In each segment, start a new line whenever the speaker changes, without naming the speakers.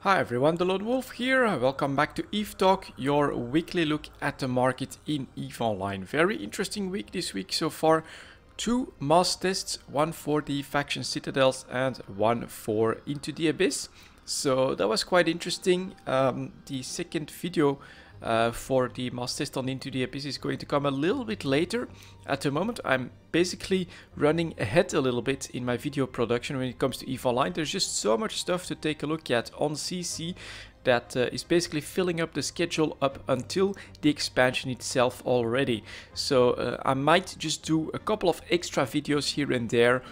Hi everyone, delonewolf here. Welcome back to EVE Talk, your weekly look at the market in EVE Online. Very interesting week this week so far. Two mass tests, one for the faction citadels and one for Into the Abyss. So that was quite interesting. The second video for the mass test on Into the Abyss is going to come a little bit later. At the moment I'm basically running ahead a little bit in my video production when it comes to EVE Online. There's just so much stuff to take a look at on CC that is basically filling up the schedule up until the expansion itself already. So I might just do a couple of extra videos here and there.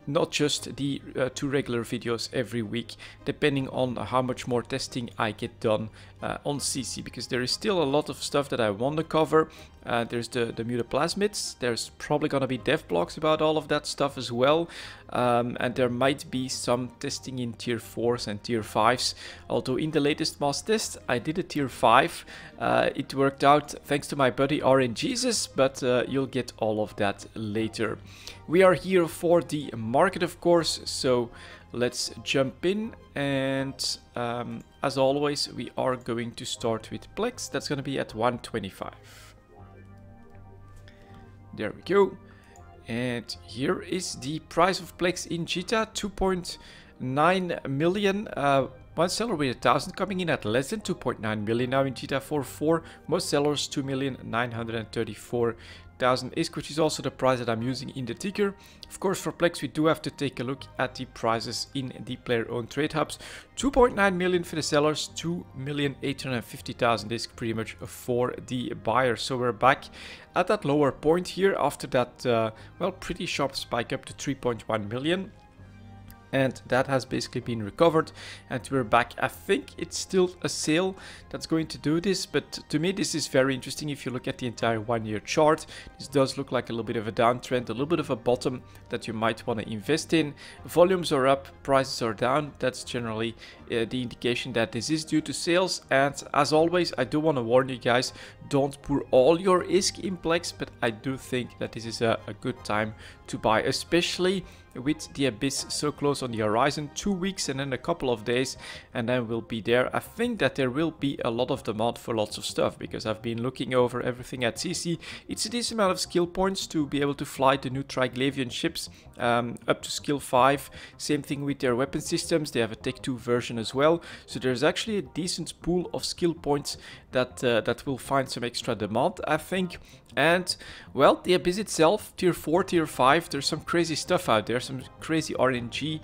Not just the two regular videos every week, depending on how much more testing I get done on CC, because there is still a lot of stuff that I want to cover. There's the mutaplasmids, there's probably gonna be dev blogs about all of that stuff as well, and there might be some testing in tier 4s and tier 5s, although in the latest mass test I did a tier 5. It worked out thanks to my buddy RNGesus, but you'll get all of that later. We are here for the market, of course, so let's jump in, and as always we are going to start with plex. That's going to be at 125. There we go. And here is the price of plex in Jita, 2.9 million. One seller with 1,000 coming in at less than 2.9 million now in Jita 4.4. Most sellers 2,934,000 ISK, which is also the price that I'm using in the ticker. Of course, for plex we do have to take a look at the prices in the player-owned trade hubs. 2.9 million for the sellers, 2,850,000 ISK pretty much for the buyers. So we're back at that lower point here after that, well, pretty sharp spike up to 3.1 million. And that has basically been recovered and we're back. I think it's still a sale that's going to do this, but to me this is very interesting. If you look at the entire 1 year chart, this does look like a little bit of a downtrend, a little bit of a bottom that you might want to invest in. Volumes are up, prices are down. That's generally the indication that this is due to sales. And as always, I do want to warn you guys, don't pour all your ISK in plex, but I do think that this is a good time to buy, especially with the Abyss so close on the horizon. 2 weeks and then a couple of days and then we'll be there. I think that there will be a lot of demand for lots of stuff, because I've been looking over everything at CC. It's a decent amount of skill points to be able to fly the new Triglavian ships up to skill 5. Same thing with their weapon systems, they have a Tech 2 version as well. So there's actually a decent pool of skill points that that will find some extra demand, I think. And well, the Abyss itself, tier 4, tier 5, there's some crazy stuff out there, some crazy RNG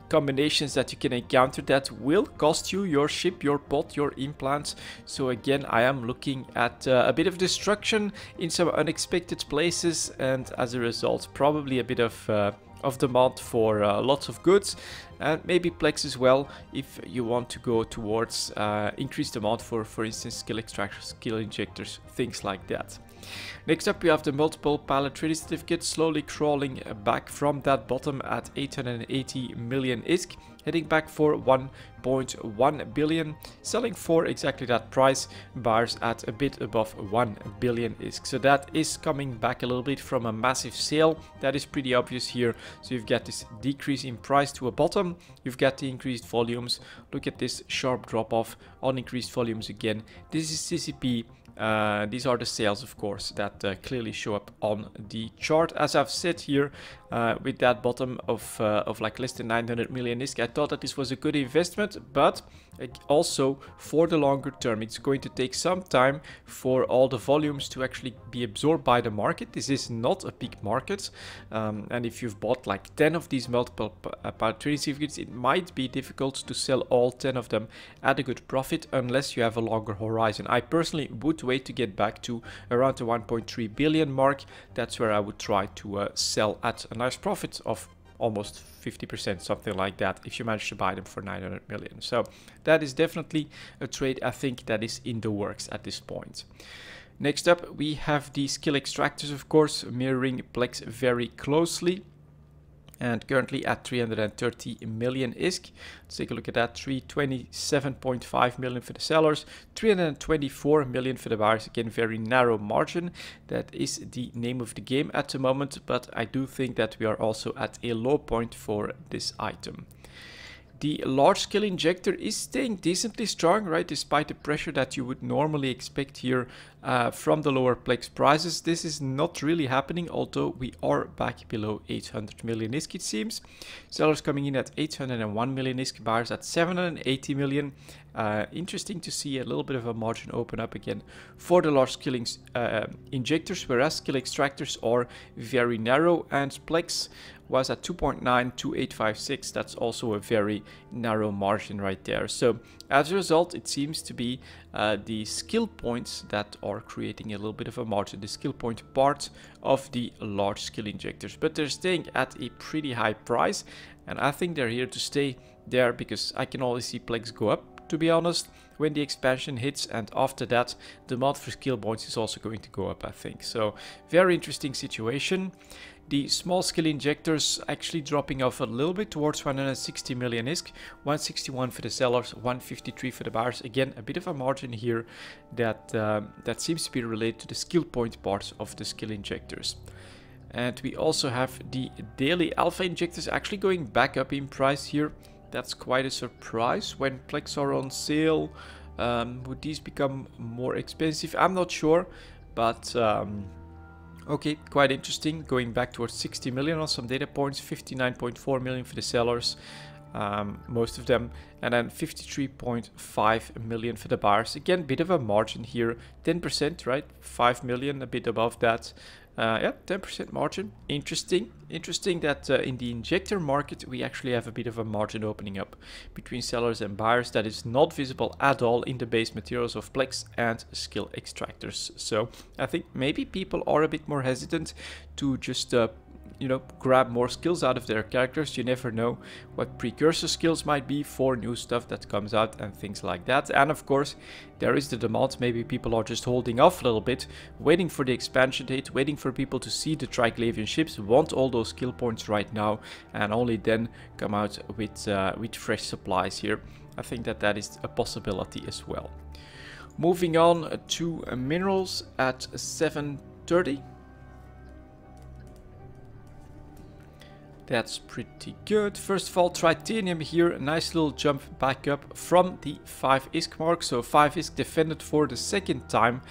combinations that you can encounter that will cost you your ship, your pot, your implants. So again, I am looking at a bit of destruction in some unexpected places, and as a result probably a bit of demand for lots of goods, and maybe plex as well if you want to go towards increased demand for instance skill extractors, skill injectors, things like that. Next up we have the multiple pallet trading certificates slowly crawling back from that bottom at 880 million ISK, heading back for 1.1 billion, selling for exactly that price, buyers at a bit above 1 billion ISK. So that is coming back a little bit from a massive sale. That is pretty obvious here. So you've got this decrease in price to a bottom, you've got the increased volumes. Look at this sharp drop off on increased volumes again. This is CCP. These are the sales, of course, that clearly show up on the chart. As I've said here, with that bottom of like less than 900 million ISK, I thought that this was a good investment, but also for the longer term, it's going to take some time for all the volumes to actually be absorbed by the market. This is not a big market, and if you've bought like 10 of these multiple pallet trading certificates, it might be difficult to sell all 10 of them at a good profit unless you have a longer horizon. I personally would wait to get back to around the 1.3 billion mark. That's where I would try to sell at a nice profit of almost 50%, something like that, if you manage to buy them for 900 million. So that is definitely a trade I think that is in the works at this point. Next up we have the skill extractors, of course, mirroring plex very closely, and currently at 330 million ISK. Let's take a look at that. 327.5 million for the sellers, 324 million for the buyers. Again, very narrow margin. That is the name of the game at the moment, but I do think that we are also at a low point for this item. The large scale injector is staying decently strong, right? Despite the pressure that you would normally expect here from the lower plex prices. This is not really happening, although we are back below 800 million ISK, it seems. Sellers coming in at 801 million ISK, buyers at 780 million. Interesting to see a little bit of a margin open up again for the large scale injectors, whereas scale extractors are very narrow, and plex was at 2.92856. That's also a very narrow margin right there. So as a result, it seems to be the skill points that are creating a little bit of a margin, the skill point part of the large skill injectors, but they're staying at a pretty high price, and I think they're here to stay there because I can always see plex go up, to be honest, when the expansion hits, and after that demand for skill points is also going to go up, I think. So very interesting situation. The small scale injectors actually dropping off a little bit towards 160 million ISK, 161 for the sellers, 153 for the buyers. Again, a bit of a margin here that that seems to be related to the skill point parts of the skill injectors. And we also have the daily alpha injectors actually going back up in price here. That's quite a surprise. When plex are on sale, would these become more expensive? I'm not sure, but okay, quite interesting. Going back towards 60 million on some data points, 59.4 million for the sellers, most of them, and then 53.5 million for the buyers. Again, bit of a margin here, 10%, right? 5 million, a bit above that. Yeah, 10% margin. Interesting that in the injector market we actually have a bit of a margin opening up between sellers and buyers that is not visible at all in the base materials of plex and skill extractors. So I think maybe people are a bit more hesitant to just you know, grab more skills out of their characters. You never know what precursor skills might be for new stuff that comes out and things like that. And of course, there is the demand. Maybe people are just holding off a little bit, waiting for the expansion date, waiting for people to see the Triglavian ships, want all those skill points right now, and only then come out with fresh supplies here. I think that that is a possibility as well. Moving on to minerals at 730. That's pretty good. First of all, titanium here, a nice little jump back up from the 5 ISK mark. So 5 ISK defended for the second time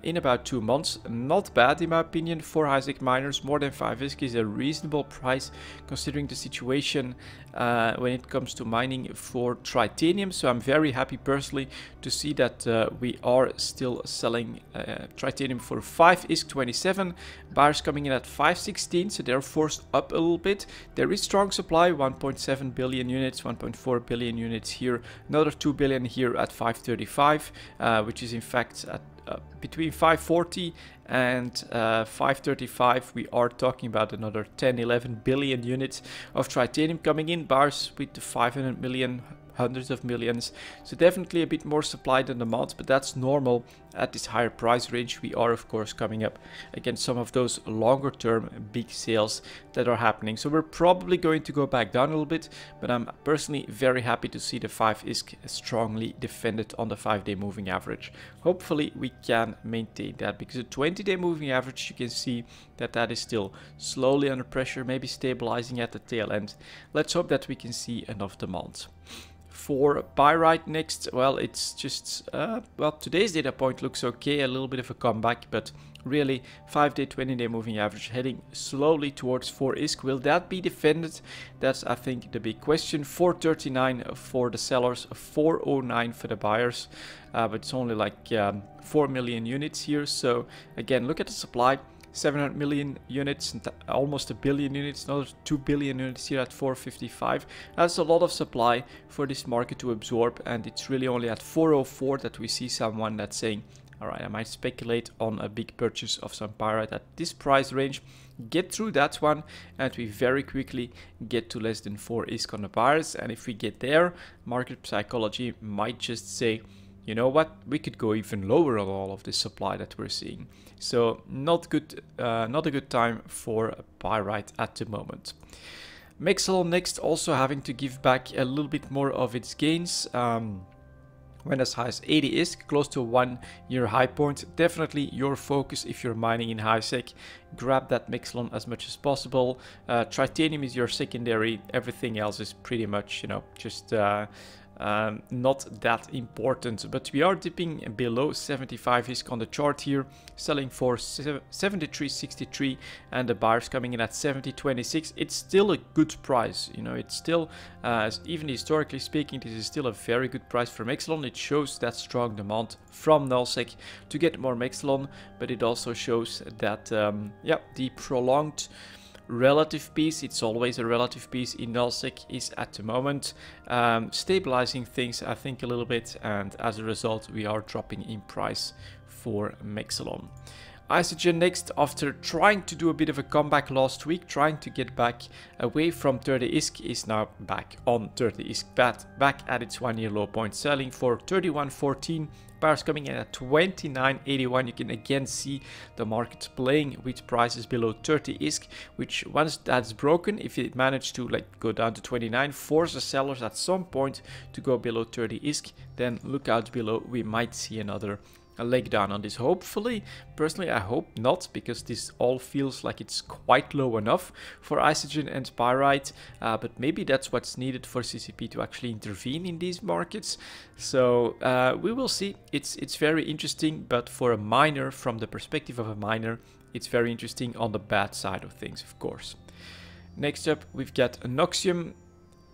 in about 2 months. Not bad in my opinion for high-tech miners. More than 5 ISK is a reasonable price considering the situation when it comes to mining for titanium. So I'm very happy personally to see that we are still selling titanium for 5 ISK 27. Buyers coming in at 516, so they're forced up a little bit. There is strong supply, 1.7 billion units, 1.4 billion units here, another 2 billion here at 535, which is in fact at between 540 and 535. We are talking about another 10-11 billion units of titanium coming in. Bars with the 500 million, hundreds of millions, so definitely a bit more supply than demand, but that's normal at this higher price range. We are of course coming up against some of those longer term big sales that are happening, so we're probably going to go back down a little bit, but I'm personally very happy to see the 5 ISK strongly defended on the 5-day moving average. Hopefully we can maintain that, because the 20-day moving average, you can see that that is still slowly under pressure, maybe stabilizing at the tail end. Let's hope that we can see enough demand. For pyrite next, well, it's just, well, today's data point looks okay, a little bit of a comeback, but really 5-day, 20-day moving average heading slowly towards 4 ISK. Will that be defended? That's, I think, the big question. 439 for the sellers, 409 for the buyers, but it's only like 4 million units here. So again, look at the supply. 700 million units, almost a billion units, another 2 billion units here at 455. That's a lot of supply for this market to absorb, and it's really only at 404 that we see someone that's saying, alright, I might speculate on a big purchase of some pyrite at this price range. Get through that one and we very quickly get to less than 4 ISK on the buyers, and if we get there, market psychology might just say, you know what, we could go even lower on all of this supply that we're seeing. So not good, not a good time for pyrite at the moment. Mexalon next, also having to give back a little bit more of its gains. went as high as 80 ISK, close to a 1-year high point. Definitely your focus if you're mining in high sec. Grab that Mexlon as much as possible. Titanium is your secondary. Everything else is pretty much, you know, just not that important. But we are dipping below 75 ISK on the chart here, selling for 73.63, and the buyers coming in at 70.26. It's still a good price, you know. It's still, even historically speaking, this is still a very good price for Mexlon. It shows that strong demand from nullsec to get more Mexlon, but it also shows that yeah, the prolonged relative piece, it's always a relative piece in nullsec, is at the moment stabilizing things, I think, a little bit, and as a result we are dropping in price for Mexlon. Isogen next, after trying to do a bit of a comeback last week, trying to get back away from 30 ISK, is now back on 30 ISK, back at its 1-year low point, selling for 31.14. Buyers coming in at 29.81. You can again see the market playing with prices below 30 ISK, which once that's broken, if it managed to like go down to 29, force the sellers at some point to go below 30 ISK, then look out below. We might see another a leg down on this. Hopefully, personally I hope not, because this all feels like it's quite low enough for Isogen and Pyrite, but maybe that's what's needed for CCP to actually intervene in these markets. So we will see. It's very interesting, but for a miner, from the perspective of a miner, it's very interesting on the bad side of things, of course. Next up we've got Noxium.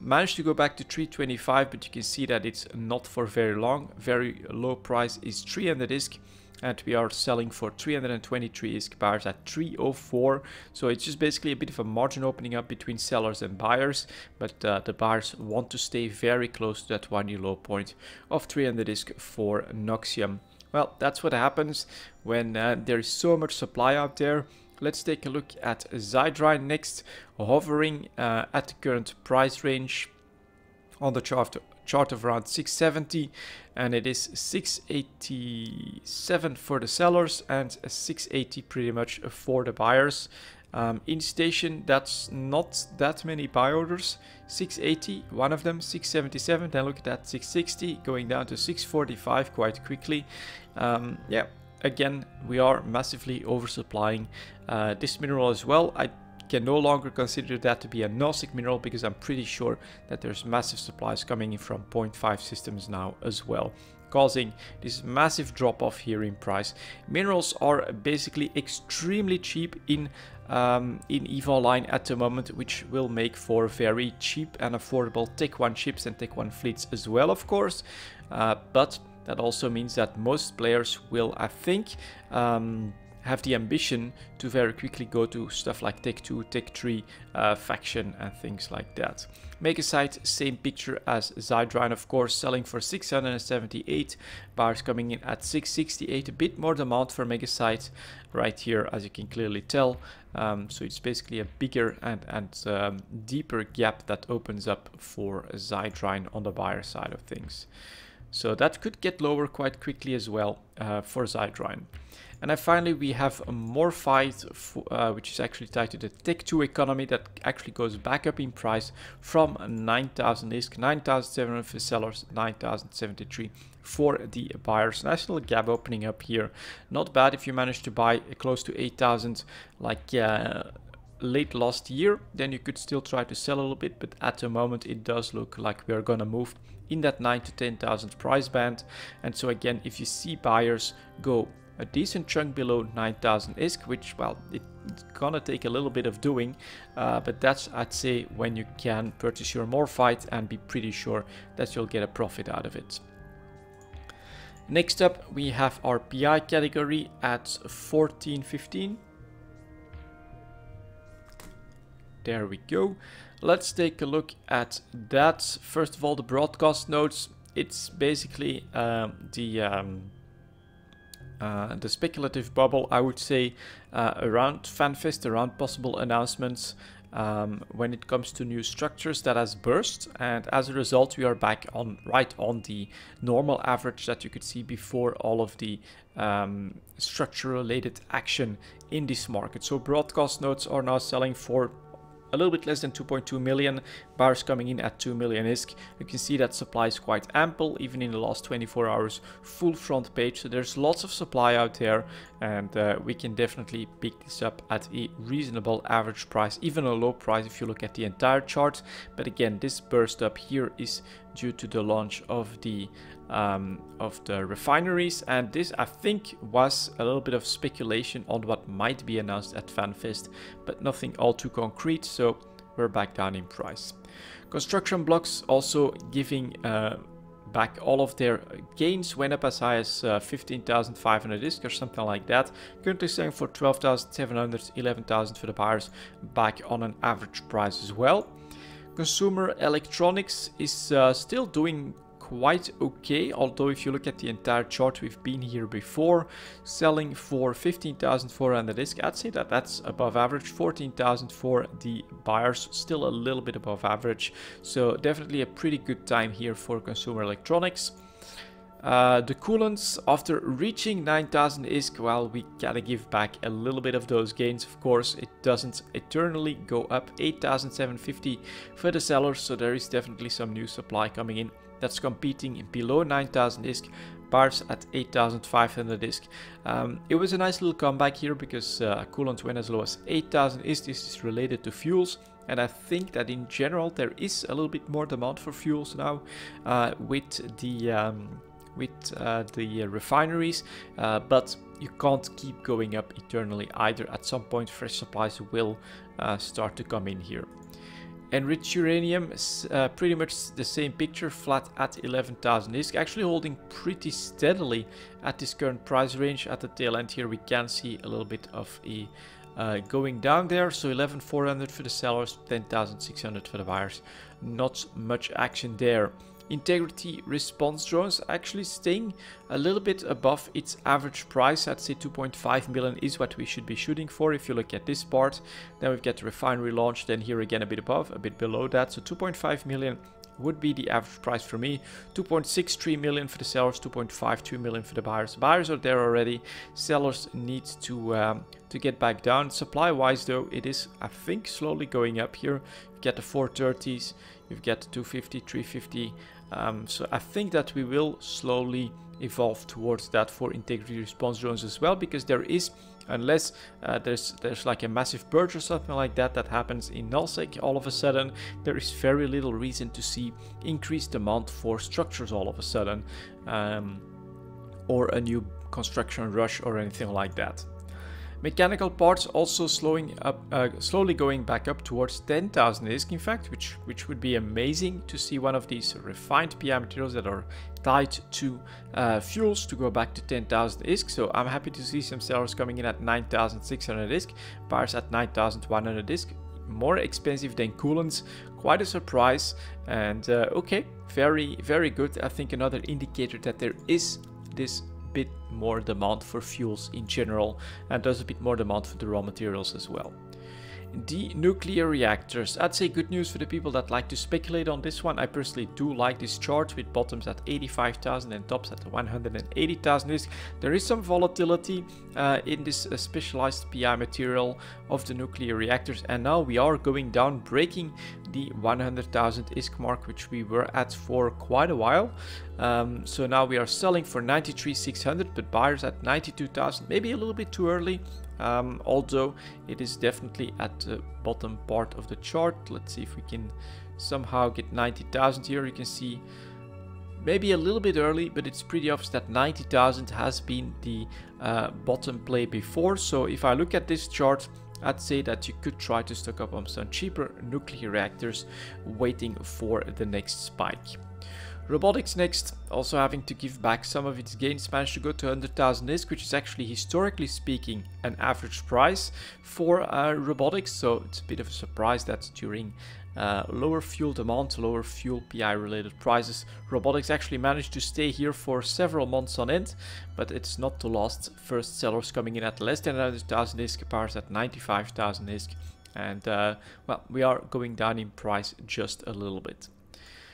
Managed to go back to 325, but you can see that it's not for very long. Very low price is 300 ISK, and we are selling for 323 ISK. Buyers at 304. So it's just basically a bit of a margin opening up between sellers and buyers, but the buyers want to stay very close to that 1-year low point of 300 ISK for Noxium. Well, that's what happens when there is so much supply out there. Let's take a look at Zydrine next, hovering at the current price range on the chart of around 670, and it is 687 for the sellers and 680 pretty much for the buyers. In station, that's not that many buy orders. 680, one of them, 677, then look at that, 660, going down to 645 quite quickly. Yeah. Again, we are massively oversupplying this mineral as well. I can no longer consider that to be a nullsec mineral, because I'm pretty sure that there's massive supplies coming in from 0.5 systems now as well, causing this massive drop off here in price. Minerals are basically extremely cheap in EVO Online at the moment, which will make for very cheap and affordable Tech 1 ships and Tech 1 fleets as well, of course, but that also means that most players will, I think, have the ambition to very quickly go to stuff like Tech 2, Tech 3, faction and things like that. Megasite, same picture as Zydrine, of course, selling for 678. Buyers coming in at 668. A bit more demand for Megasite right here, as you can clearly tell. So it's basically a bigger and deeper gap that opens up for Zydrine on the buyer side of things. So that could get lower quite quickly as well for Zydrine. And then finally we have a Morphite, which is actually tied to the Tech 2 economy, that actually goes back up in price from 9,000 ISK, 9,700 for sellers, 9,073 for the buyers. Nice little gap opening up here. Not bad if you manage to buy close to 8,000 like late last year, then you could still try to sell a little bit, but at the moment it does look like we're gonna move in that 9,000 to 10,000 price band. And so again, if you see buyers go a decent chunk below 9,000 ISK, which, well, it's gonna take a little bit of doing, but that's, I'd say, when you can purchase your Morphite and be pretty sure that you'll get a profit out of it. Next up we have our PI category at 14.15. There we go. Let's take a look at that. First of all, the broadcast notes. It's basically the speculative bubble, I would say, around FanFest, around possible announcements when it comes to new structures that has burst, and as a result we are back on right on the normal average that you could see before all of the structure related action in this market. So broadcast notes are now selling for a little bit less than 2.2 million, buyers coming in at 2 million ISK. You can see that supply is quite ample, even in the last 24 hours, full front page. So there's lots of supply out there, and we can definitely pick this up at a reasonable average price, even a low price if you look at the entire chart. But again, this burst up here is due to the launch of the refineries, and this I think was a little bit of speculation on what might be announced at FanFest, but nothing all too concrete, so we're back down in price. Construction blocks also giving back all of their gains, went up as high as 15,500 ISK or something like that. Currently selling for 12,700, 11,000 for the buyers, back on an average price as well. Consumer electronics is still doing quite okay, although if you look at the entire chart, we've been here before, selling for 15,400 ISK. I'd say that that's above average. 14,000 for the buyers, still a little bit above average, so definitely a pretty good time here for consumer electronics. The coolants, after reaching 9,000 ISK, well, we gotta give back a little bit of those gains. Of course, it doesn't eternally go up. 8,750 for the sellers, so there is definitely some new supply coming in that's competing below 9,000 ISK. Buyers at 8,500 ISK. It was a nice little comeback here because coolant went as low as 8,000 ISK. This is related to fuels, and I think that in general there is a little bit more demand for fuels now with the refineries, but you can't keep going up eternally either. At some point fresh supplies will start to come in here. Enriched uranium is pretty much the same picture, flat at 11,000 ISK, actually holding pretty steadily at this current price range. At the tail end here we can see a little bit of a going down there, so 11,400 for the sellers, 10,600 for the buyers. Not much action there. Integrity response drones actually staying a little bit above its average price. I'd say 2.5 million is what we should be shooting for if you look at this part. Then we've got the refinery launch, then here again a bit above, a bit below that. So 2.5 million would be the average price for me. 2.63 million for the sellers, 2.52 million for the buyers. Buyers are there already. Sellers need to get back down. Supply wise though, it is, I think, slowly going up here. You get the 430s, you've got the 250, 350. So I think that we will slowly evolve towards that for integrity response drones as well, because there is, unless there's like a massive purge or something like that that happens in nullsec all of a sudden, there is very little reason to see increased demand for structures all of a sudden, or a new construction rush or anything like that. Mechanical parts also slowly going back up towards 10,000 ISK, in fact, which would be amazing to see one of these refined PI materials that are tied to fuels to go back to 10,000 ISK. So I'm happy to see some sellers coming in at 9,600 ISK, buyers at 9,100 ISK. More expensive than coolants, quite a surprise, and okay, very, very good. I think another indicator that there is this bit more demand for fuels in general, and there's a bit more demand for the raw materials as well. The nuclear reactors, I'd say good news for the people that like to speculate on this one. I personally do like this chart with bottoms at 85,000 and tops at 180,000 ISK. There is some volatility in this specialized PI material of the nuclear reactors, and now we are going down, breaking the 100,000 ISK mark, which we were at for quite a while. So now we are selling for 93,600, but buyers at 92,000, maybe a little bit too early. Although it is definitely at the bottom part of the chart. Let's see if we can somehow get 90,000 here. You can see maybe a little bit early, but it's pretty obvious that 90,000 has been the bottom play before. So if I look at this chart, I'd say that you could try to stock up on some cheaper nuclear reactors waiting for the next spike. Robotics next, also having to give back some of its gains, managed to go to 100,000 ISK, which is actually historically speaking an average price for robotics. So it's a bit of a surprise that during lower fuel demand, lower fuel PI related prices, robotics actually managed to stay here for several months on end, but it's not to last. First sellers coming in at less than 100,000 ISK, buyers at 95,000 ISK, and well, we are going down in price just a little bit.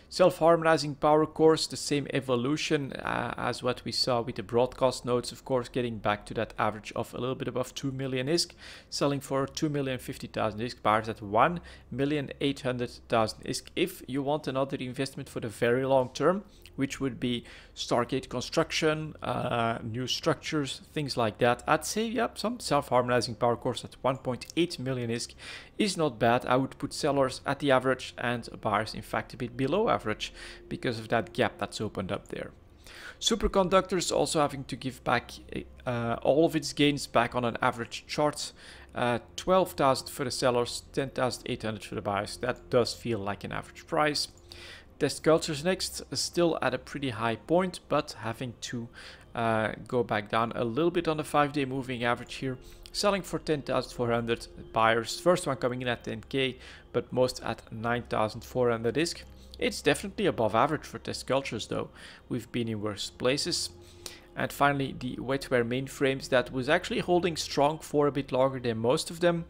Self-harmonizing power cores, the same evolution as what we saw with the broadcast nodes, of course, getting back to that average of a little bit above 2 million ISK, selling for 2,050,000 ISK, buyers at 1,800,000 ISK. If you want another investment for the very long term, which would be Stargate construction, new structures, things like that, I'd say, yep, some self-harmonizing power cores at 1.8 million ISK is not bad. I would put sellers at the average and buyers, in fact, a bit below average because of that gap that's opened up there. Superconductors also having to give back all of its gains back on an average chart. 12,000 for the sellers, 10,800 for the buyers. That does feel like an average price. Test cultures next, still at a pretty high point, but having to go back down a little bit on the 5-day moving average here. Selling for 10,400, buyers. First one coming in at 10k, but most at 9,400 ISK. It's definitely above average for test cultures though. We've been in worse places. And finally, the wetware mainframes, that was actually holding strong for a bit longer than most of them.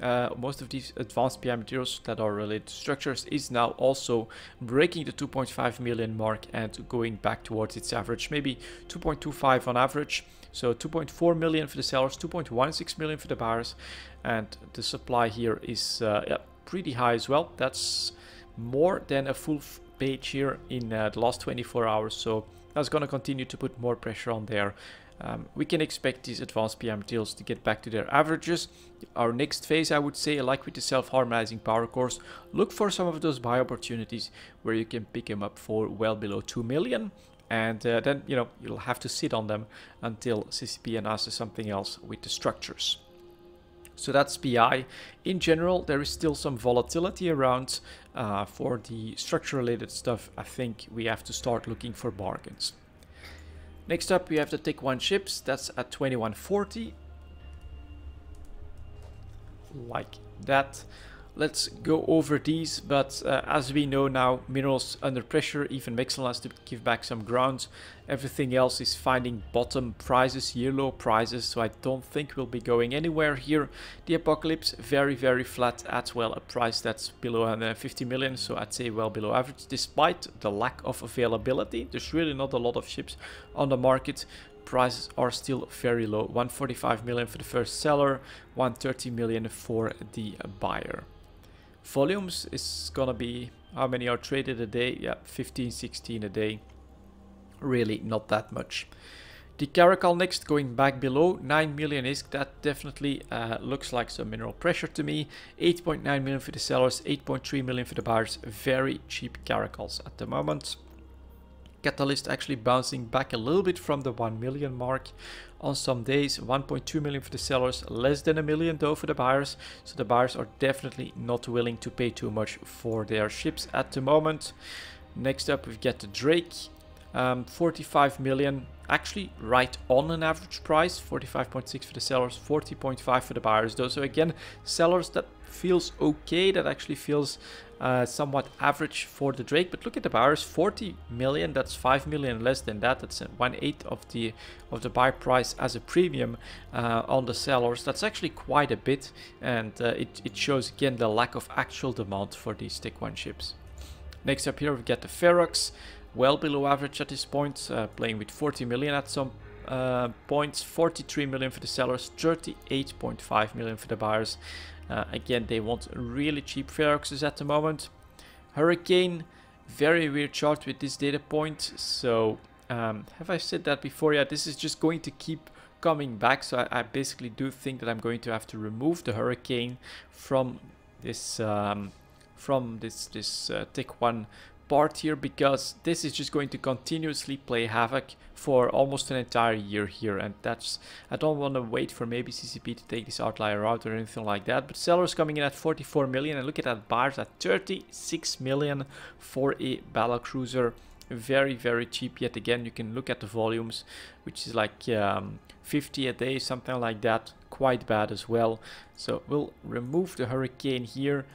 Most of these advanced PI materials that are related to structures is now also breaking the 2.5 million mark and going back towards its average, maybe 2.25 on average. So 2.4 million for the sellers, 2.16 million for the buyers, and the supply here is yeah, pretty high as well. That's more than a full page here in the last 24 hours, so that's going to continue to put more pressure on there. We can expect these advanced PI materials to get back to their averages. Our next phase, I would say, like with the self-harmonizing power cores, look for some of those buy opportunities where you can pick them up for well below 2 million. And then, you know, you'll have to sit on them until CCP announces something else with the structures. So that's PI. In general, there is still some volatility around. For the structure-related stuff, I think we have to start looking for bargains. Next up, we have the Tech 1 chips. That's at 2140. Like that. Let's go over these, but as we know now, minerals under pressure, even Mexel has to give back some ground. Everything else is finding bottom prices, year low prices, so I don't think we'll be going anywhere here. The Apocalypse, very, very flat at, well, a price that's below 150 million, so I'd say well below average, despite the lack of availability. There's really not a lot of ships on the market. Prices are still very low, 145 million for the first seller, 130 million for the buyer. Volumes is gonna be, how many are traded a day? Yeah, 15, 16 a day. Really not that much. The Caracal next, going back below 9 million ISK. That definitely looks like some mineral pressure to me. 8.9 million for the sellers, 8.3 million for the buyers. Very cheap Caracals at the moment. Catalyst actually bouncing back a little bit from the 1 million mark on some days. 1.2 million for the sellers, less than a million though for the buyers. So the buyers are definitely not willing to pay too much for their ships at the moment. Next up, we've got the Drake. 45 million, actually right on an average price. 45.6 for the sellers, 40.5 for the buyers though. So again, sellers, that feels okay. That actually feels somewhat average for the Drake. But look at the buyers, 40 million, that's 5 million less than that. That's 1/8 of the buy price as a premium on the sellers. That's actually quite a bit, and it shows again the lack of actual demand for these Tech 1 ships. Next up here, we get the Ferox, well below average at this point, playing with 40 million at some points. 43 million for the sellers, 38.5 million for the buyers. Again, they want really cheap Feroxes at the moment. Hurricane, very weird chart with this data point. So have I said that before? Yeah, this is just going to keep coming back. So I basically do think that I'm going to have to remove the Hurricane from this Tech 1 part here, because this is just going to continuously play havoc for almost an entire year here, and that's, I don't want to wait for maybe CCP to take this outlier out or anything like that. But sellers coming in at 44 million, and look at that, buyers at 36 million for a battle cruiser. Very, very cheap yet again. You can look at the volumes, which is like 50 a day, something like that. Quite bad as well. So we'll remove the Hurricane here.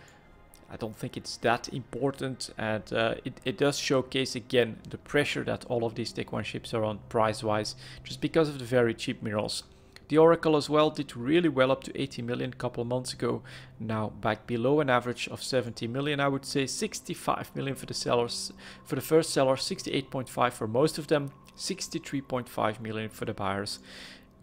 I don't think it's that important, and it does showcase again the pressure that all of these Tech 1 ships are on price-wise, just because of the very cheap minerals. The Oracle as well did really well, up to 80 million a couple of months ago. Now back below an average of 70 million, I would say. 65 million for the sellers, for the first seller, 68.5 for most of them, 63.5 million for the buyers.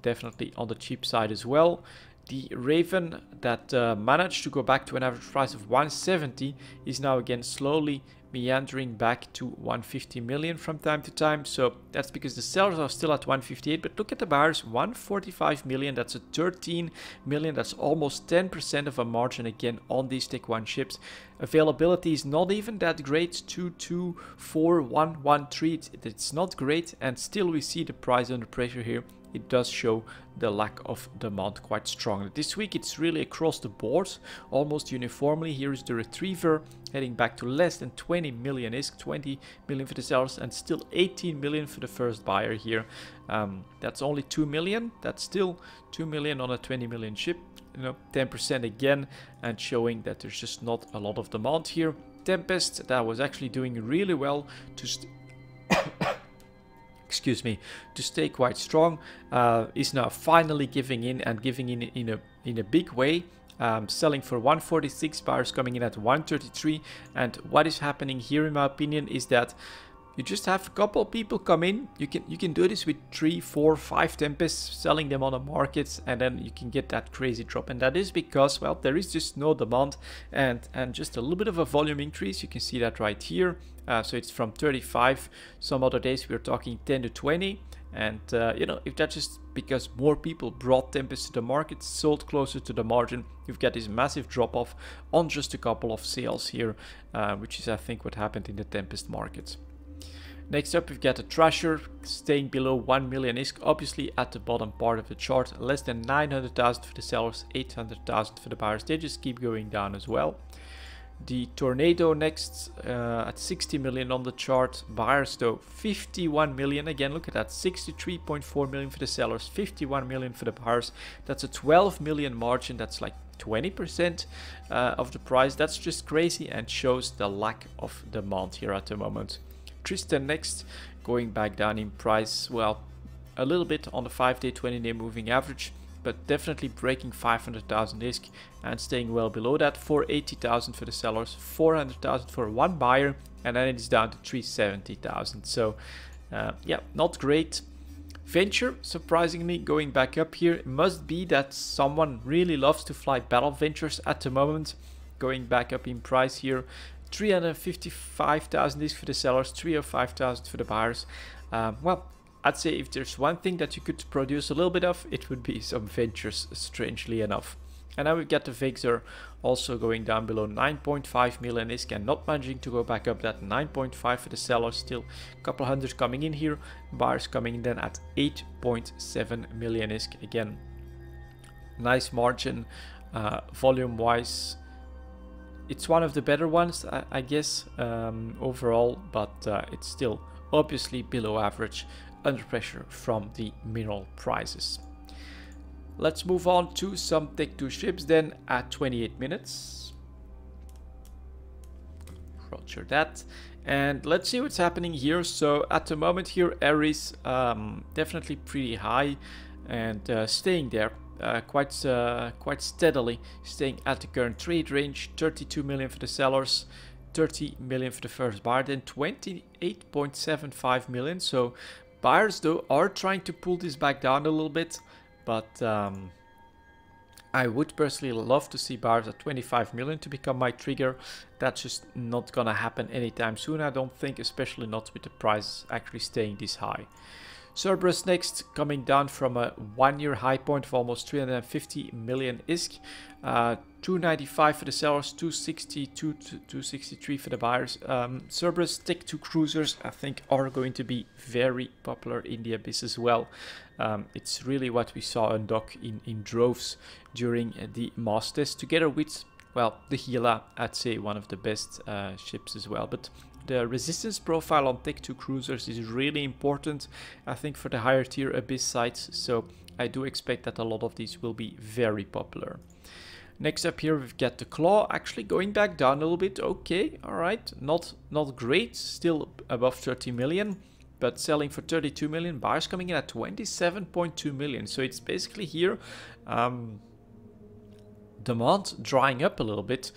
Definitely on the cheap side as well. The Raven that managed to go back to an average price of 170 is now again slowly meandering back to 150 million from time to time. So that's because the sellers are still at 158, but look at the buyers, 145 million. That's a 13 million. That's almost 10% of a margin again on these Tech 1 ships. Availability is not even that great, 224,113. It's not great, and still we see the price under pressure here. It does show the lack of demand quite strongly. This week it's really across the board, almost uniformly. Here is the Retriever heading back to less than 20 million ISK, 20 million for the sellers, and still 18 million for the first buyer here. That's only 2 million. That's still 2 million on a 20 million ship. 10% again, and showing that there's just not a lot of demand here. Tempest, that was actually doing really well to excuse me, to stay quite strong, is now finally giving in, and giving in a big way. Selling for 146, buyers coming in at 133. And what is happening here, in my opinion, is that you just have a couple of people come in. You can do this with 3, 4, 5 Tempests, selling them on the markets, and then you can get that crazy drop. And that is because, well, there is just no demand and just a little bit of a volume increase. You can see that right here. So it's from 35. Some other days we're talking 10 to 20. And if that's just because more people brought Tempest to the market, sold closer to the margin, you've got this massive drop off on just a couple of sales here, which is, I think, what happened in the Tempest markets. Next up, we've got a Thrasher staying below 1 million ISK, obviously at the bottom part of the chart. Less than 900,000 for the sellers, 800,000 for the buyers. They just keep going down as well. The Tornado next at 60 million on the chart. Buyers though 51 million. Again, look at that, 63.4 million for the sellers, 51 million for the buyers. That's a 12 million margin. That's like 20% of the price. That's just crazy and shows the lack of demand here at the moment. Tristan next, going back down in price, well, a little bit on the 5-day, 20-day moving average, but definitely breaking 500,000 ISK and staying well below that. 480,000 for the sellers, 400,000 for one buyer, and then it's down to 370,000. So yeah, not great. Venture, surprisingly, going back up here. It must be that someone really loves to fly battle ventures at the moment. Going back up in price here. 355,000 ISK for the sellers, 305,000 for the buyers. Well, I'd say if there's one thing that you could produce a little bit of, it would be some ventures, strangely enough. And now we've got the Vixer also going down below 9.5 million ISK and not managing to go back up. That 9.5 for the sellers, still a couple hundred coming in here. Buyers coming in then at 8.7 million ISK. Again, nice margin, volume wise. It's one of the better ones, I guess, overall, but it's still obviously below average, under pressure from the mineral prices. Let's move on to some Tech 2 ships then at 28 minutes. Roger that. And let's see what's happening here. So at the moment here, Ares definitely pretty high and staying there. Quite steadily, staying at the current trade range. 32 million for the sellers, 30 million for the first buyer, then 28.75 million. So buyers though are trying to pull this back down a little bit, but I would personally love to see buyers at 25 million to become my trigger. That's just not gonna happen anytime soon, I don't think, especially not with the price actually staying this high. Cerberus next, coming down from a one-year high point of almost 350 million ISK. 295 for the sellers, 262 to 263 for the buyers. Cerberus Tech 2 cruisers, I think, are going to be very popular in the Abyss as well. It's really what we saw undock in droves during the mass test, together with, well, the Gila, I'd say one of the best ships as well. But the resistance profile on Tech 2 cruisers is really important, I think, for the higher tier Abyss sites. So I do expect that a lot of these will be very popular. Next up here, we've got the Claw, actually going back down a little bit. Okay, all right, not great, still above 30 million. but selling for 32 million. Buyers coming in at 27.2 million. So it's basically here demand drying up a little bit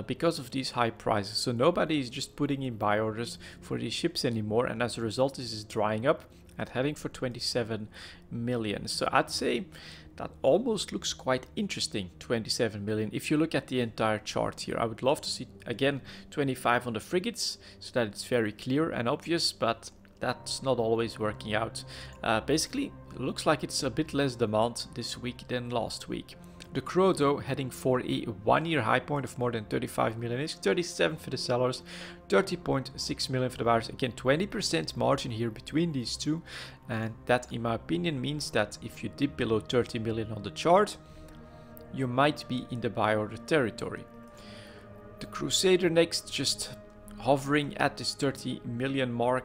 because of these high prices. So nobody is just putting in buy orders for these ships anymore, and as a result this is drying up and heading for 27 million. So I'd say that almost looks quite interesting, 27 million. If you look at the entire chart here, I would love to see again 25 on the frigates so that it's very clear and obvious, but that's not always working out. Basically, it looks like it's a bit less demand this week than last week. The Crow though heading for a 1-year high point of more than 35 million is 37 for the sellers, 30.6 million for the buyers. Again, 20% margin here between these two, and that in my opinion means that if you dip below 30 million on the chart, you might be in the buy order territory. The Crusader next, just hovering at this 30 million mark,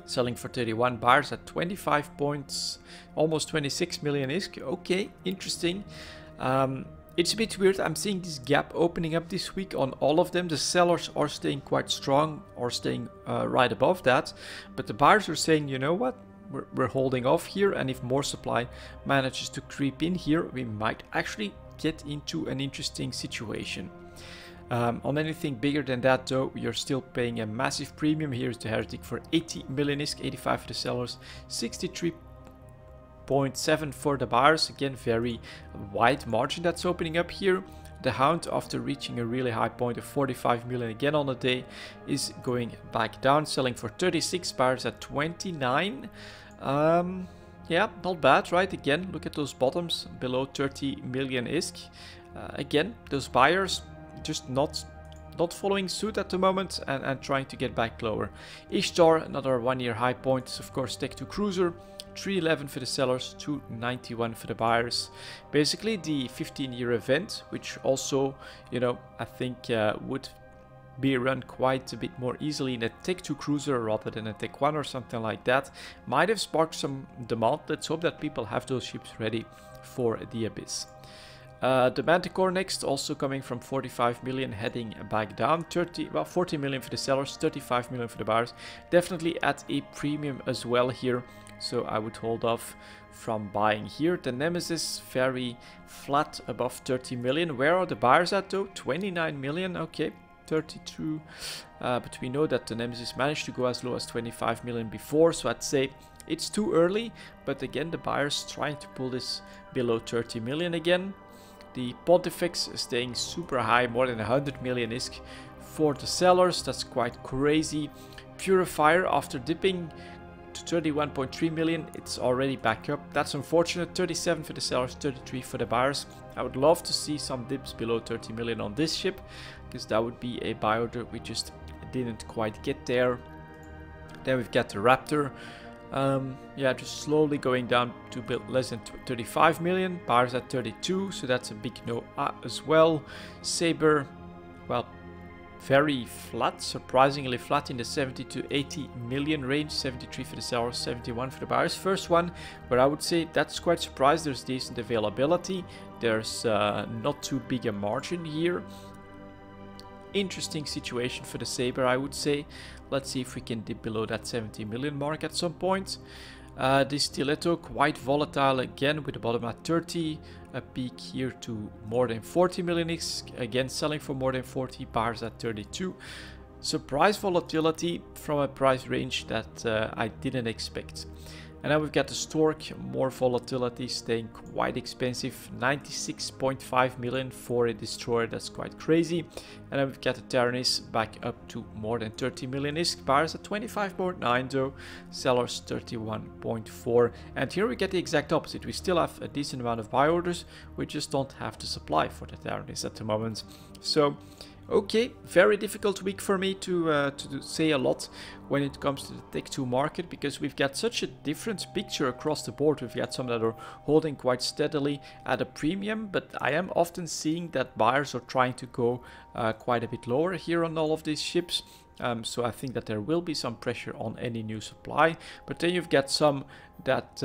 selling for 31, buyers at 25 points, almost 26 million ISK. Okay, interesting. It's a bit weird. I'm seeing this gap opening up this week on all of them. The sellers are staying quite strong or staying right above that, but the buyers are saying, you know what, we're holding off here, and if more supply manages to creep in here, we might actually get into an interesting situation. On anything bigger than that though, you're still paying a massive premium. Here's the Heretic for 80 million ISK, 85 for the sellers, 63.7 for the buyers. Again, very wide margin that's opening up here. The Hound, after reaching a really high point of 45 million again on a day, is going back down, selling for 36, buyers at 29. Yeah, not bad, right? Again, look at those bottoms below 30 million ISK. Again, those buyers just not following suit at the moment and trying to get back lower. Ishtar, another 1-year high point, is of course Tech 2 Cruiser, 311 for the sellers, 291 for the buyers. Basically the 15-year event, which also, you know, I think would be run quite a bit more easily in a Tech 2 Cruiser rather than a Tech 1 or something like that, might have sparked some demand. Let's hope that people have those ships ready for the Abyss. The Manticore next, also coming from 45 million, heading back down, 40 million for the sellers, 35 million for the buyers. Definitely at a premium as well here, so I would hold off from buying here. The Nemesis very flat above 30 million. Where are the buyers at though? 29 million, okay, 32. But we know that the Nemesis managed to go as low as 25 million before, so I'd say it's too early. But again, the buyers trying to pull this below 30 million again. The Pontifex staying super high, more than 100 million ISK for the sellers. That's quite crazy. Purifier, after dipping to 31.3 million, it's already back up. That's unfortunate. 37 for the sellers, 33 for the buyers. I would love to see some dips below 30 million on this ship, because that would be a buy order. We just didn't quite get there. Then we've got the Raptor. Yeah, just slowly going down to less than 35 million. Buyers at 32, so that's a big no as well. Saber, well, very flat, surprisingly flat in the 70 to 80 million range. 73 for the sellers, 71 for the buyers. First one where I would say that's quite surprised. There's decent availability. There's not too big a margin here. Interesting situation for the Saber, I would say. Let's see if we can dip below that 70 million mark at some point. This Stiletto, quite volatile again, with the bottom at 30, a peak here to more than 40 million, again selling for more than 40, buyers at 32. Surprise volatility from a price range that I didn't expect. And then we've got the Stork, more volatility, staying quite expensive, 96.5 million for a destroyer. That's quite crazy. And then we've got the Taranis back up to more than 30 million ISK, buyers at 25.9 though, sellers 31.4. And here we get the exact opposite. We still have a decent amount of buy orders, we just don't have the supply for the Taranis at the moment. So okay, very difficult week for me to say a lot when it comes to the Tech 2 market, because we've got such a different picture across the board. We've got some that are holding quite steadily at a premium, but I am often seeing that buyers are trying to go quite a bit lower here on all of these ships. So I think that there will be some pressure on any new supply. But then you've got some that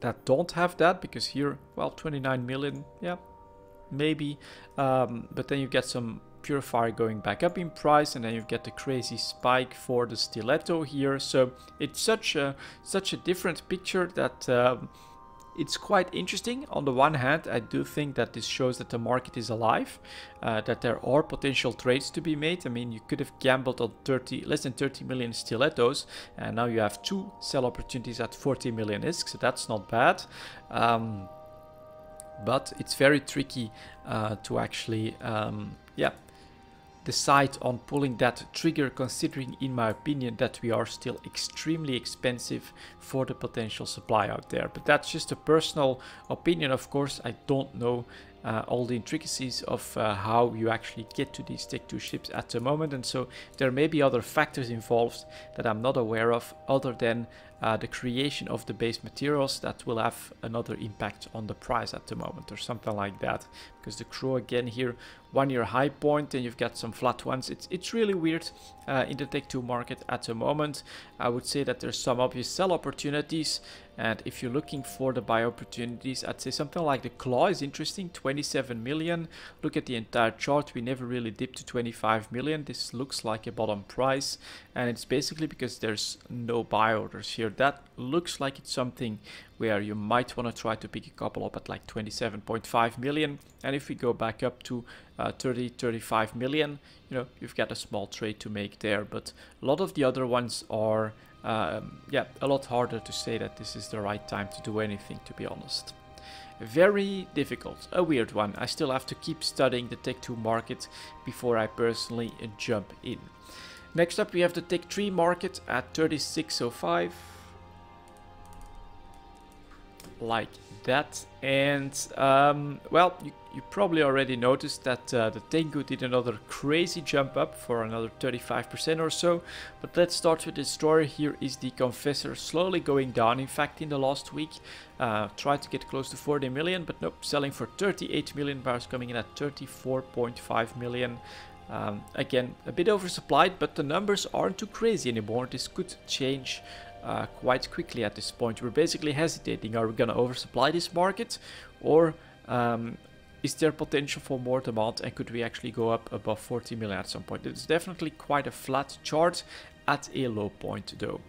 that don't have that, because here, well, 29 million, yeah, maybe, but then you get some purifier going back up in price, and then you get the crazy spike for the stiletto here. So it's such a different picture that it's quite interesting. On the one hand, I do think that this shows that the market is alive, that there are potential trades to be made. I mean, you could have gambled on less than 30 million stilettos, and now you have 2 sell opportunities at 40 million ISK, so that's not bad. But it's very tricky to actually, decide on pulling that trigger, considering, in my opinion, that we are still extremely expensive for the potential supply out there. But that's just a personal opinion, of course. I don't know all the intricacies of how you actually get to these Tech 2 ships at the moment, and so there may be other factors involved that I'm not aware of, other than the creation of the base materials that will have another impact on the price at the moment, or something like that. Because the Crow again here, 1 year high point, and you've got some flat ones. It's really weird in the Tech 2 market at the moment. I would say that there's some obvious sell opportunities, and if you're looking for the buy opportunities, I'd say something like the Claw is interesting, 27 million. Look at the entire chart, we never really dipped to 25 million. This looks like a bottom price, and it's basically because there's no buy orders here. That looks like it's something where you might want to try to pick a couple up at like 27.5 million. And if we go back up to 35 million, you know, you've got a small trade to make there. But a lot of the other ones are, a lot harder to say that this is the right time to do anything, to be honest. Very difficult, a weird one. I still have to keep studying the Tech 2 market before I personally jump in. Next up, we have the Tech 3 market at 36.05. Like that. And well, you probably already noticed that the Tengu did another crazy jump up for another 35% or so. But let's start with the story. Here is the Confessor slowly going down. In fact, in the last week, tried to get close to 40 million, but nope, selling for 38 million bars, coming in at 34.5 million. Again, a bit oversupplied, but the numbers aren't too crazy anymore. This could change quite quickly at this point. We're basically hesitating. Are we going to oversupply this market, or is there potential for more demand, and could we actually go up above 40 million at some point? It's definitely quite a flat chart at a low point though.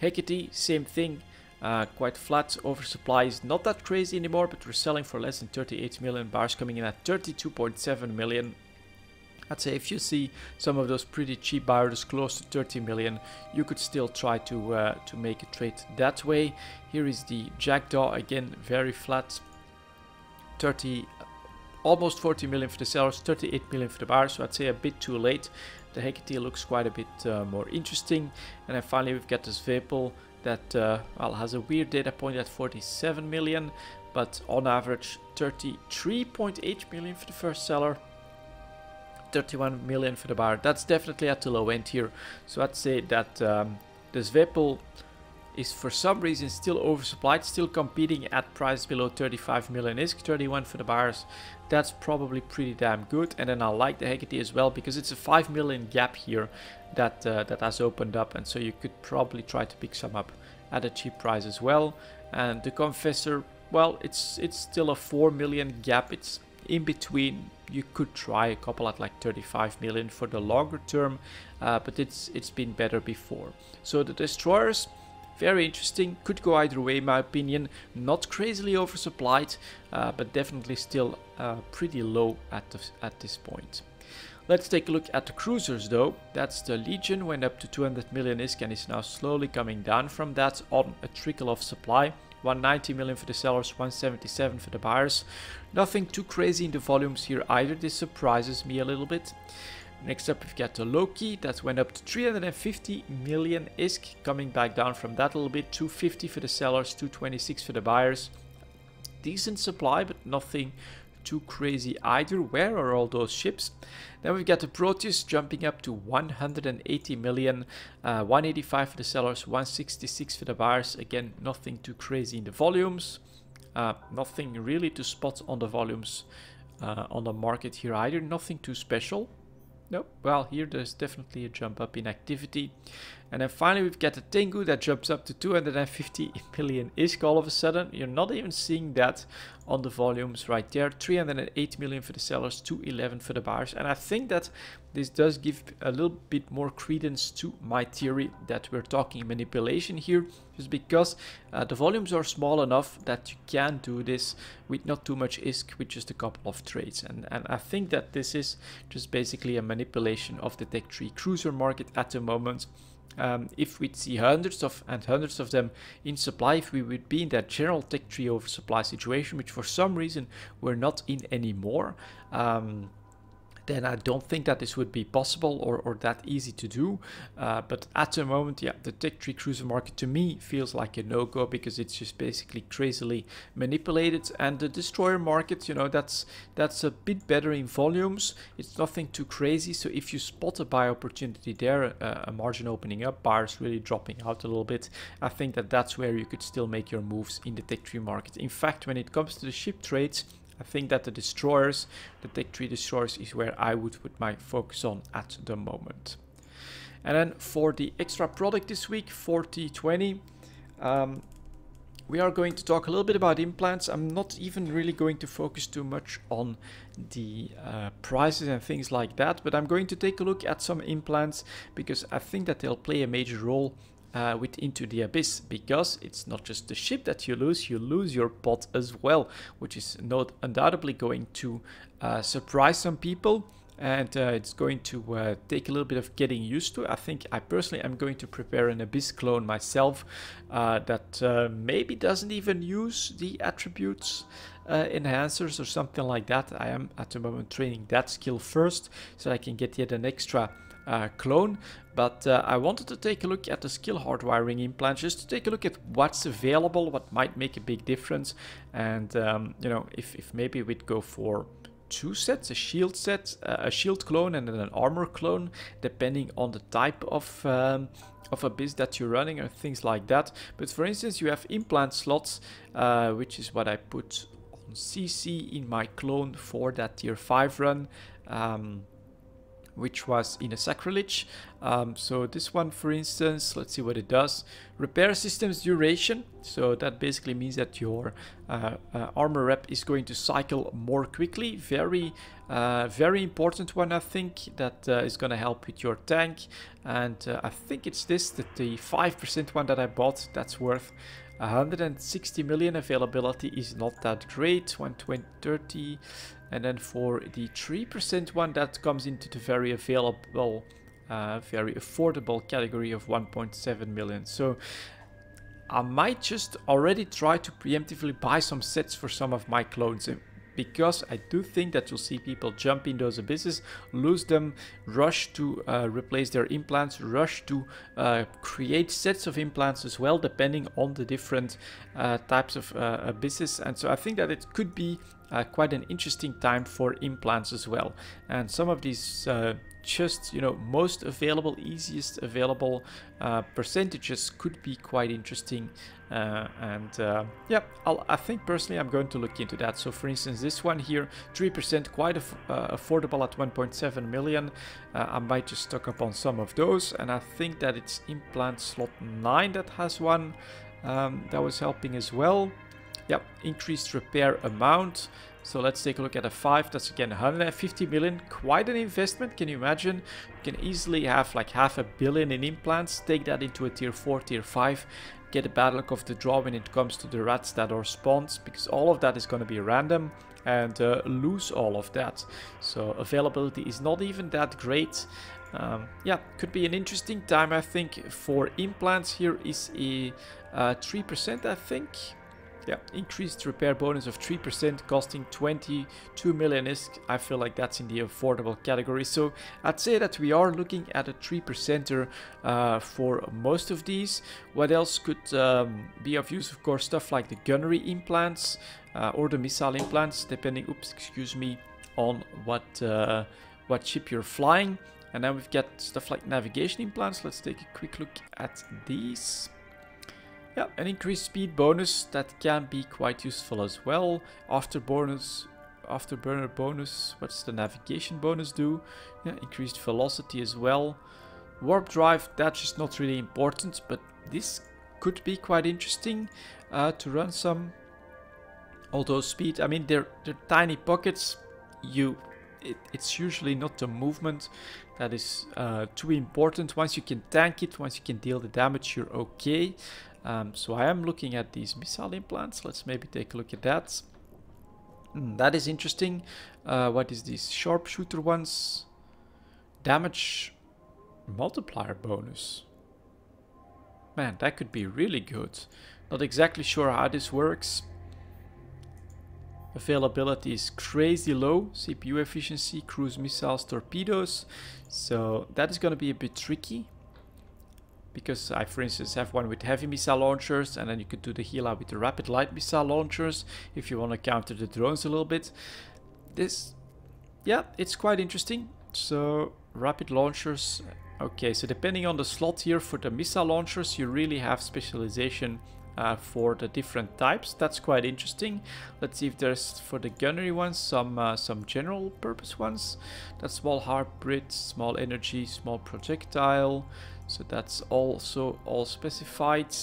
Hecate, same thing. Quite flat. Oversupply is not that crazy anymore, but we're selling for less than 38 million bars, coming in at 32.7 million. I'd say if you see some of those pretty cheap buyers close to 30 million, you could still try to make a trade that way. Here is the Jackdaw, again very flat, almost 40 million for the sellers, 38 million for the buyers, so I'd say a bit too late. The Hecate looks quite a bit more interesting. And then finally we've got this Vapel that well, has a weird data point at 47 million, but on average 33.8 million for the first seller, 31 million for the buyer. That's definitely at the low end here. So I'd say that this Vapel is for some reason still oversupplied, still competing at price below 35 million ISK, 31 for the buyers. That's probably pretty damn good. And then I like the Hecate as well, because it's a 5 million gap here that that has opened up, and so you could probably try to pick some up at a cheap price as well. And the Confessor, well, it's still a 4 million gap. It's in between. You could try a couple at like 35 million for the longer term, but it's been better before. So the Destroyers, very interesting, could go either way in my opinion. Not crazily oversupplied, but definitely still pretty low at this point. Let's take a look at the cruisers though. That's the Legion, went up to 200 million ISK and is now slowly coming down from that on a trickle of supply. 190 million for the sellers, 177 for the buyers. Nothing too crazy in the volumes here either. This surprises me a little bit. Next up we've got the Loki that went up to 350 million ISK, coming back down from that a little bit. 250 for the sellers, 226 for the buyers. Decent supply, but nothing too crazy either. Where are all those ships? Then we've got the Proteus jumping up to 180 million, 185 for the sellers, 166 for the buyers. Again, nothing too crazy in the volumes. Nothing really to spot on the volumes on the market here either. Nothing too special. Nope. Well, here there's definitely a jump up in activity. And then finally we've got the Tengu that jumps up to 250 million ISK all of a sudden. You're not even seeing that on the volumes right there. 308 million for the sellers, 211 for the buyers. And I think that this does give a little bit more credence to my theory that we're talking manipulation here, just because the volumes are small enough that you can do this with not too much risk, with just a couple of trades. And I think that this is just basically a manipulation of the Tech 3 cruiser market at the moment. If we'd see hundreds of them in supply, if we would be in that general Tech 3 oversupply situation, which for some reason we're not in anymore, then I don't think that this would be possible or that easy to do. But at the moment, yeah, the Tech 3 cruiser market to me feels like a no-go, because it's just basically crazily manipulated. And the destroyer market, you know, that's a bit better in volumes. It's nothing too crazy. So if you spot a buy opportunity there, a margin opening up, buyers really dropping out a little bit, I think that that's where you could still make your moves in the Tech 3 market. In fact, when it comes to the ship trades, I think that the destroyers, the Tech 3 destroyers, is where I would put my focus on at the moment. And then for the extra product this week, 4020, we are going to talk a little bit about implants. I'm not even really going to focus too much on the prices and things like that, but I'm going to take a look at some implants, because I think that they'll play a major role with Into the Abyss, because it's not just the ship that you lose your pot as well, which is not undoubtedly going to surprise some people, and it's going to take a little bit of getting used to. I think I personally am going to prepare an Abyss clone myself that maybe doesn't even use the attributes enhancers or something like that. I am at the moment training that skill first, so I can get yet an extra clone. But I wanted to take a look at the skill hardwiring implants, just to take a look at what's available, what might make a big difference. And you know, if maybe we'd go for 2 sets, a shield set, a shield clone, and then an armor clone, depending on the type of Abyss that you're running or things like that. But for instance, you have implant slots, which is what I put on CC in my clone for that tier 5 run, which was in a sacrilege. So this one, for instance, let's see what it does. Repair systems duration. So that basically means that your armor rep is going to cycle more quickly. Very important one, I think, that is going to help with your tank. And I think it's the 5% one that I bought, that's worth 160 million. Availability is not that great, 120, 30. And then for the 3% one, that comes into the very available, very affordable category of 1.7 million. So I might just already try to preemptively buy some sets for some of my clones, because I do think that you'll see people jump in those abysses, lose them, rush to replace their implants, rush to create sets of implants as well, depending on the different types of abysses. And so I think that it could be quite an interesting time for implants as well. And some of these just, you know, most available, easiest available percentages could be quite interesting. Yeah, I think personally I'm going to look into that. So for instance, this one here, 3%, quite affordable at 1.7 million. I might just stock up on some of those, and I think that it's implant slot 9 that has one that was helping as well. Yep, increased repair amount. So let's take a look at a 5. That's again 150 million. Quite an investment. Can you imagine? You can easily have like 500 million in implants. Take that into a tier 4, tier 5. Get a bad luck of the draw when it comes to the rats that are spawns, because all of that is going to be random, and lose all of that. So availability is not even that great. Yeah, could be an interesting time, I think, for implants. Here is a 3%, I think. Yeah, increased repair bonus of 3%, costing 22 million ISK. I feel like that's in the affordable category. So I'd say that we are looking at a 3%er for most of these. What else could be of use? Of course, stuff like the gunnery implants or the missile implants, depending, on what ship you're flying. And then we've got stuff like navigation implants. Let's take a quick look at these. Yeah, an increased speed bonus that can be quite useful as well. Afterburner bonus, what's the navigation bonus do? Yeah, increased velocity as well. Warp drive, that's just not really important, but this could be quite interesting to run some Although speed, I mean, they're tiny pockets. It's usually not the movement that is too important. Once you can tank it, once you can deal the damage, you're okay. So I am looking at these missile implants. Let's maybe take a look at that. That is interesting. What is these sharpshooter ones? Damage multiplier bonus. Man, that could be really good. Not exactly sure how this works. Availability is crazy low. CPU efficiency, cruise missiles, torpedoes. So that is going to be a bit tricky. Because I, for instance, have one with heavy missile launchers. And then you could do the Gila with the rapid light missile launchers. If you want to counter the drones a little bit. This, yeah, it's quite interesting. So rapid launchers. Okay, so depending on the slot here for the missile launchers, you really have specialization for the different types. That's quite interesting. Let's see if there's for the gunnery ones some general purpose ones. That's small hybrid, small energy, small projectile. So that's also all specified.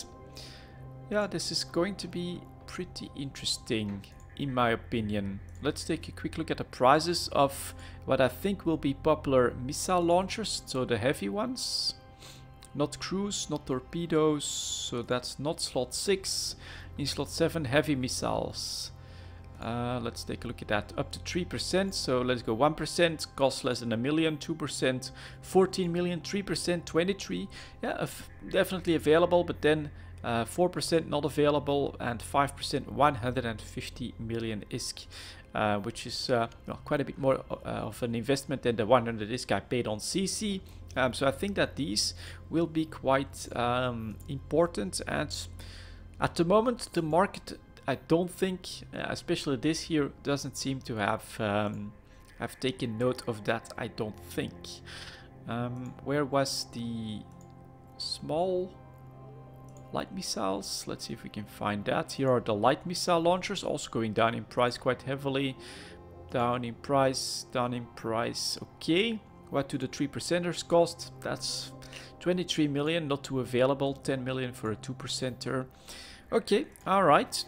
Yeah, this is going to be pretty interesting in my opinion. Let's take a quick look at the prices of what I think will be popular missile launchers. So the heavy ones. Not cruise, not torpedoes, so that's not slot 6. In slot 7, heavy missiles. Let's take a look at that. Up to 3%, so let's go 1%, cost less than $1 million, 2%, 14 million, 3%, 23. Yeah, definitely available, but then 4% not available, and 5% 150 million ISK. Which is well, quite a bit more of an investment than the 100 ISK I paid on CC. So I think that these will be quite important, and at the moment the market, I don't think, especially this year, doesn't seem to have taken note of that. I don't think. Where was the small light missiles? Let's see if we can find that. Here are the light missile launchers, also going down in price quite heavily. Down in price, down in price. Okay. What do the 3%ers cost? That's 23 million, not too available. 10 million for a 2%er. Okay, alright.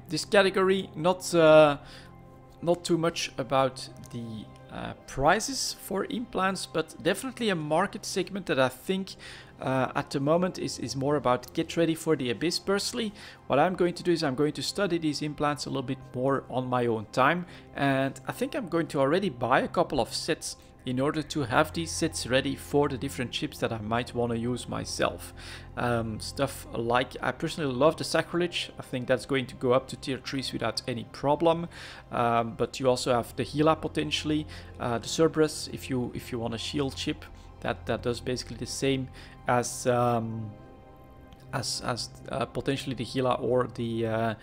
This category, not too much about the prices for implants, but definitely a market segment that I think at the moment is more about get ready for the abyss. Personally, what I'm going to do is I'm going to study these implants a little bit more on my own time, and I think I'm going to already buy a couple of sets in order to have these sets ready for the different chips that I might want to use myself. Stuff like, I personally love the Sacrilege. I think that's going to go up to tier 3s without any problem. But you also have the Gila potentially, the Cerberus if you want a shield chip that does basically the same as potentially the Gila or the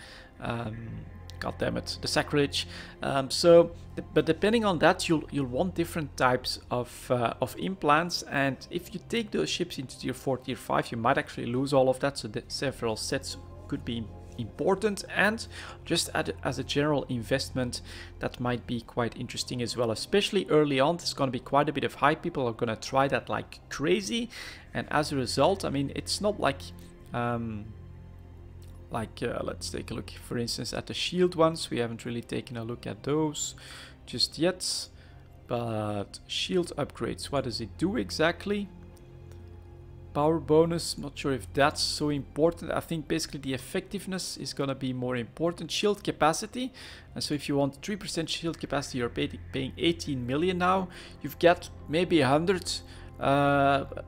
God damn it, the Sacrilege. But depending on that, you'll want different types of implants, and if you take those ships into tier 4, tier 5, you might actually lose all of that. So several sets could be important, and just as a general investment, that might be quite interesting as well. Especially early on, there's going to be quite a bit of hype. People are going to try that like crazy, and as a result, I mean, it's not like let's take a look, for instance, at the shield ones. We haven't really taken a look at those just yet. But shield upgrades, what does it do exactly? Power bonus, not sure if that's so important. I think basically the effectiveness is going to be more important. Shield capacity, and so if you want 3% shield capacity, you're paying 18 million now. You've got maybe 100 to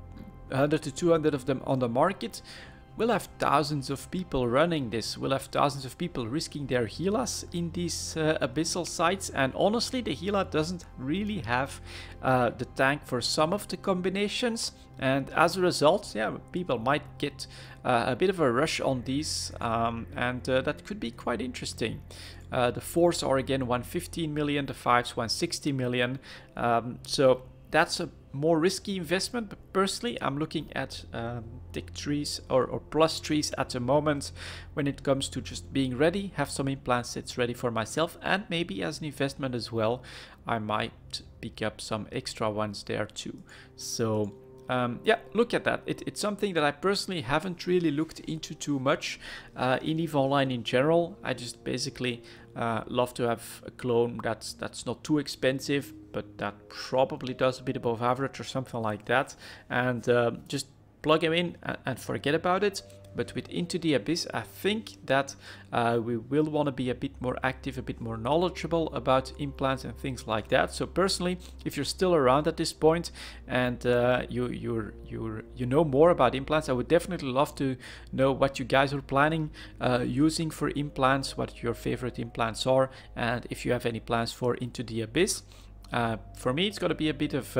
200 of them on the market. We'll have thousands of people running this. We'll have thousands of people risking their Gilas in these abyssal sites. And honestly, the Gila doesn't really have the tank for some of the combinations. And as a result, yeah, people might get a bit of a rush on these. And that could be quite interesting. The 4s are again 115 million, the 5s 160 million. So that's a more risky investment, but personally I'm looking at tick 3s or plus 3s at the moment when it comes to just being ready, have some implant sets ready for myself, and maybe as an investment as well, I might pick up some extra ones there too. So yeah, look at that. It's something that I personally haven't really looked into too much in EVE Online in general. I just basically love to have a clone that's not too expensive, but that probably does a bit above average or something like that, and just plug them in and forget about it. But with Into the Abyss, I think that we will want to be a bit more active, a bit more knowledgeable about implants and things like that. So personally, if you're still around at this point and you know more about implants, I would definitely love to know what you guys are planning using for implants, what your favorite implants are, and if you have any plans for Into the Abyss. For me, it's going to be a bit of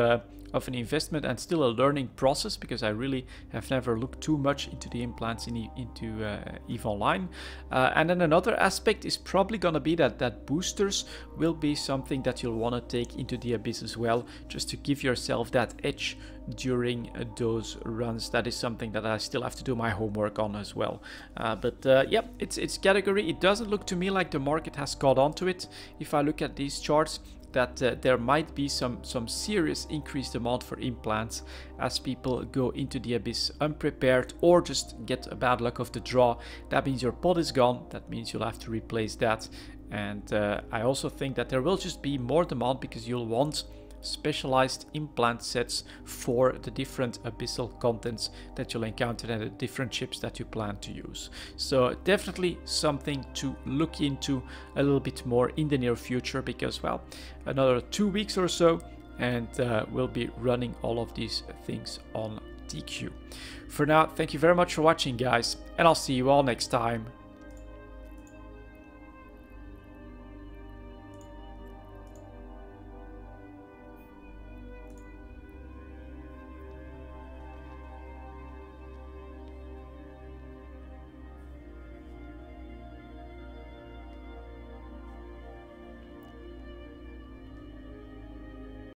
an investment and still a learning process, because I really have never looked too much into the implants into EVE Online. And then another aspect is probably going to be that boosters will be something that you'll want to take into the Abyss as well, just to give yourself that edge during those runs. That is something that I still have to do my homework on as well. But yeah, it's category. It doesn't look to me like the market has caught on to it. If I look at these charts, that there might be some serious increased demand for implants as people go into the Abyss unprepared or just get a bad luck of the draw. That means your pot is gone. That means you'll have to replace that. And I also think that there will just be more demand because you'll want specialized implant sets for the different abyssal contents that you'll encounter and the different chips that you plan to use. So definitely something to look into a little bit more in the near future, because, well, another 2 weeks or so and we'll be running all of these things on TQ. For now, thank you very much for watching, guys, and I'll see you all next time.